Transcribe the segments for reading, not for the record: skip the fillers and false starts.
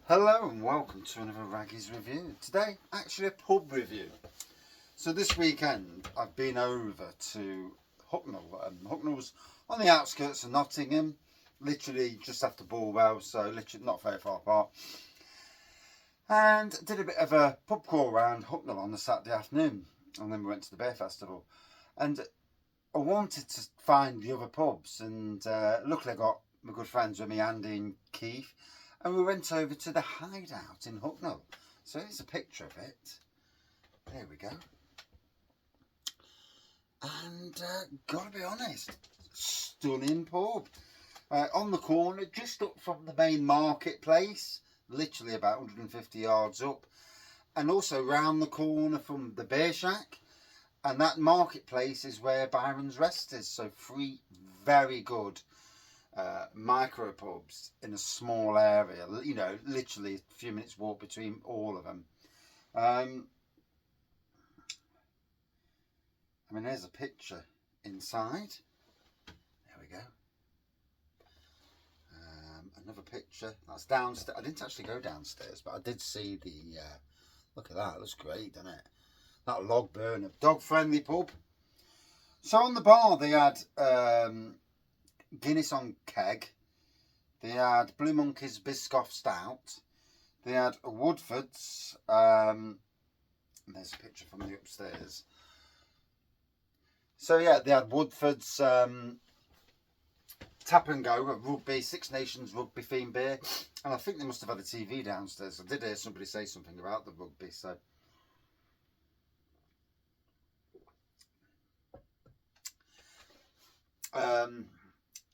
Hello and welcome to another Raggy's review. Today, actually a pub review. So this weekend I've been over to Hucknall. Hucknall's on the outskirts of Nottingham, literally just after Bulwell, so literally not very far apart. And did a bit of a pub crawl around Hucknall on the Saturday afternoon, and then we went to the Beer Festival. And I wanted to find the other pubs, and luckily I got my good friends with me, Andy and Keith. And we went over to the Hideout in Hucknall. So here's a picture of it. There we go. And gotta be honest, stunning pub. On the corner, just up from the main marketplace, literally about 150 yards up. And also round the corner from the Beer Shack. And that marketplace is where Byron's Rest is. So 3 very good micropubs in a small area, you know, literally a few minutes walk between all of them. I mean, there's a picture inside. There we go. Another picture. That's downstairs. I didn't actually go downstairs, but I did see the look at that. It looks great, doesn't it? That log burner, dog friendly pub. So on the bar they had Guinness on keg. They had Blue Monkey's Biscoff Stout. They had a Woodfordes. There's a picture from the upstairs. So yeah, they had Woodfordes Tap and Go, a rugby, Six Nations rugby themed beer. And I think they must have had a TV downstairs. I did hear somebody say something about the rugby, so.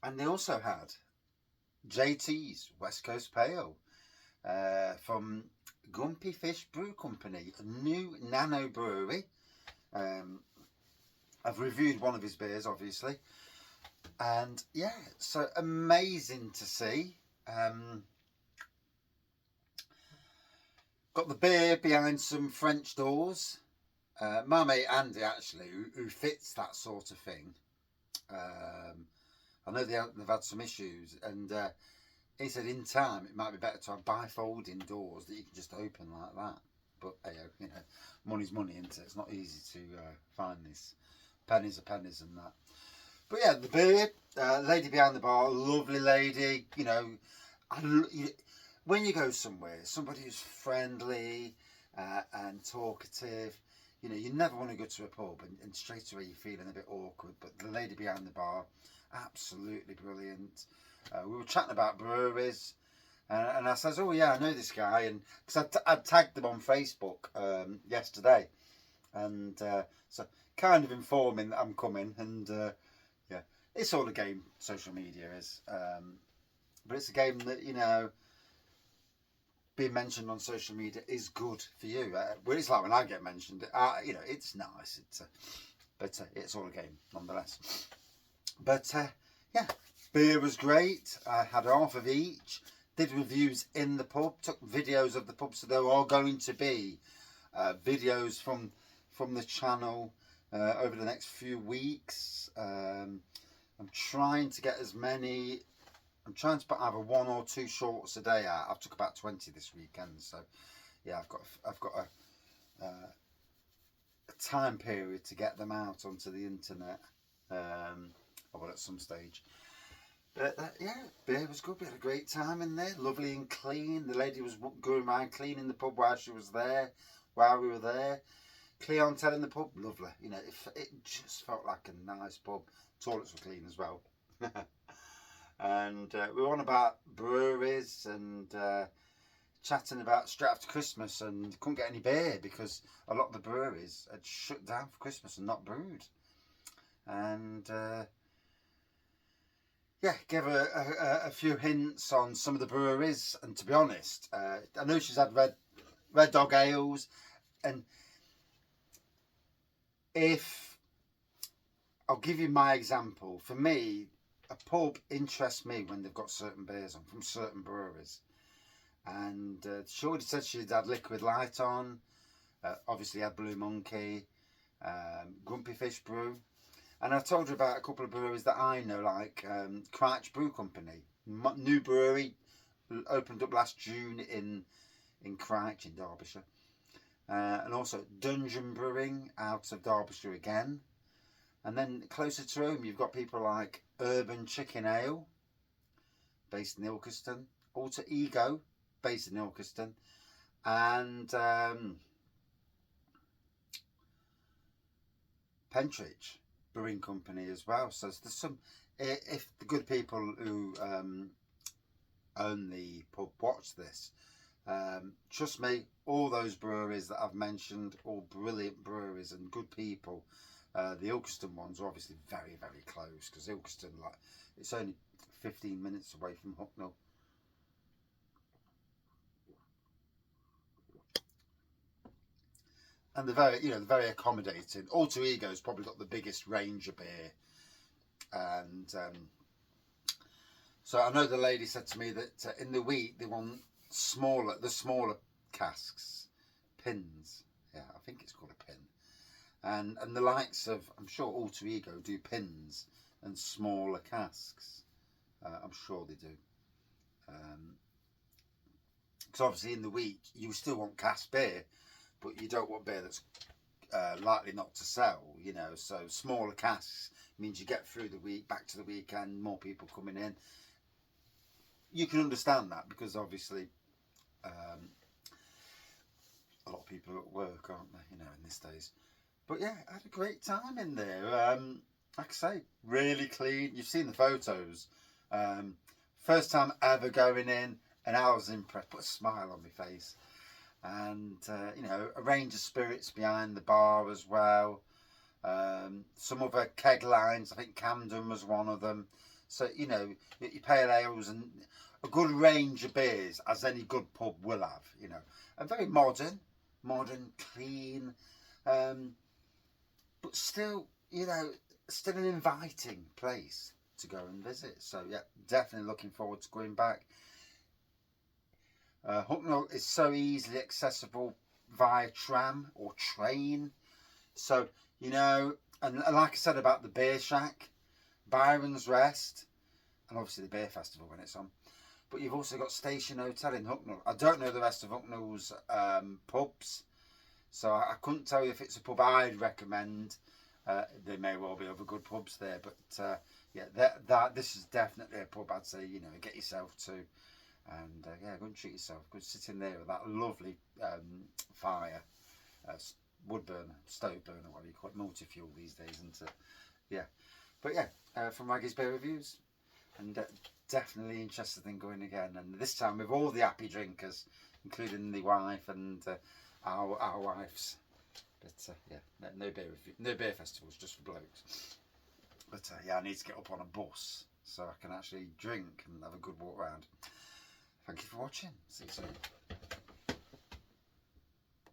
And they also had JT's West Coast Pale from Grumpy Fish Brew Company, a new nano brewery. I've reviewed one of his beers, obviously, and yeah, so amazing to see. Got the beer behind some French doors. My mate Andy, actually, who fits that sort of thing. I know they've had some issues, and he said in time it might be better to have bifolding doors that you can just open like that. But hey, you know, money's money, isn't it? It's not easy to find this. Pennies are pennies and that. But yeah, the beer, lady behind the bar, lovely lady. You know, when you go somewhere, somebody who's friendly and talkative. You know, you never want to go to a pub and straight away you're feeling a bit awkward. But the lady behind the bar, absolutely brilliant. We were chatting about breweries, and I says, "Oh yeah, I know this guy," and because I tagged them on Facebook yesterday, and so kind of informing that I'm coming, and yeah, it's all a game. Social media is, but it's a game that, you know, being mentioned on social media is good for you. Well, it's like when I get mentioned, you know, it's nice. But it's all a game nonetheless. But yeah, beer was great. I had half of each. Did reviews in the pub. Took videos of the pub. So there are going to be videos from the channel over the next few weeks. I'm trying to get as many. I'm trying to put either 1 or 2 shorts a day out. I've took about 20 this weekend, so yeah, I've got a time period to get them out onto the internet. Well, at some stage. But yeah, beer was good. We had a great time in there, lovely and clean. The lady was going around cleaning the pub while she was there, while we were there. Clientele in the pub, lovely. You know, it just felt like a nice pub. Toilets were clean as well. And we were on about breweries and chatting about straight after Christmas, and couldn't get any beer because a lot of the breweries had shut down for Christmas and not brewed. And yeah, gave a few hints on some of the breweries. And to be honest, I know she's had Red Dog Ales, and if I'll give you my example, for me, a pub interests me when they've got certain beers on from certain breweries. And she already said she'd had Liquid Light on. Obviously had Blue Monkey, Grumpy Fish Brew. And I told her about a couple of breweries that I know, like Crouch Brew Company. New brewery, opened up last June in Crouch in Derbyshire. And also Dungeon Brewing out of Derbyshire again. And then closer to home, you've got people like Urban Chicken Ale, based in Ilkeston. Alter Ego, based in Ilkeston. And Pentridge Brewing Company as well. So there's some, if the good people who own the pub watch this, trust me, all those breweries that I've mentioned, all brilliant breweries and good people. The Ilkeston ones are obviously very, very close, because Ilkeston, like, it's only 15 minutes away from Hucknall. And they're very, they're very accommodating. Alter Ego's probably got the biggest range of beer, and so I know the lady said to me that in the wheat they want the smaller casks, pins. Yeah, I think it's called a pin. And the likes of, I'm sure Alter Ego do pins and smaller casks. I'm sure they do. Because obviously in the wheat you still want cask beer, but you don't want beer that's likely not to sell, so smaller casks means you get through the week, back to the weekend, more people coming in. You can understand that, because obviously a lot of people are at work, aren't they, in these days. But yeah, I had a great time in there. Like I say, really clean. You've seen the photos. First time ever going in, and I was impressed. Put a smile on my face. And a range of spirits behind the bar as well. Some other keg lines. I think Camden was one of them. So your pale ales and a good range of beers, as any good pub will have. And very modern, clean, but still still an inviting place to go and visit. So yeah, definitely looking forward to going back. Hucknall is so easily accessible via tram or train. So, and like I said about the Beer Shack, Byron's Rest, and obviously the Beer Festival when it's on. But you've also got Station Hotel in Hucknall. I don't know the rest of Hucknall's pubs, so I couldn't tell you if it's a pub I'd recommend. There may well be other good pubs there, but yeah, this is definitely a pub I'd say get yourself to. And yeah, go and treat yourself. Go sit in there with that lovely fire, wood burner, stove burner, whatever you call it, multi-fuel these days, isn't it? Yeah. But yeah, from Maggie's Beer Reviews, and definitely interested in going again. And this time with all the happy drinkers, including the wife and our wives. But yeah, no beer festivals, just for blokes. But yeah, I need to get up on a bus so I can actually drink and have a good walk round. Thank you for watching. See you soon.